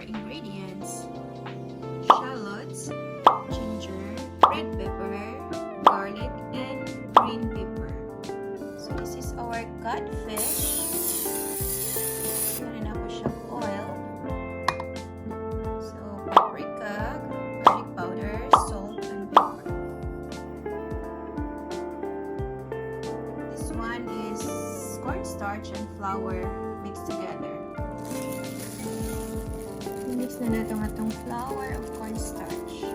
ingredients: shallots, ginger, red pepper, garlic, and green pepper. So this is our codfish. Meron ako siyang oil. So paprika, garlic powder, salt, and pepper. This one is cornstarch and flour mixed together. Mix na natin itong flour of cornstarch.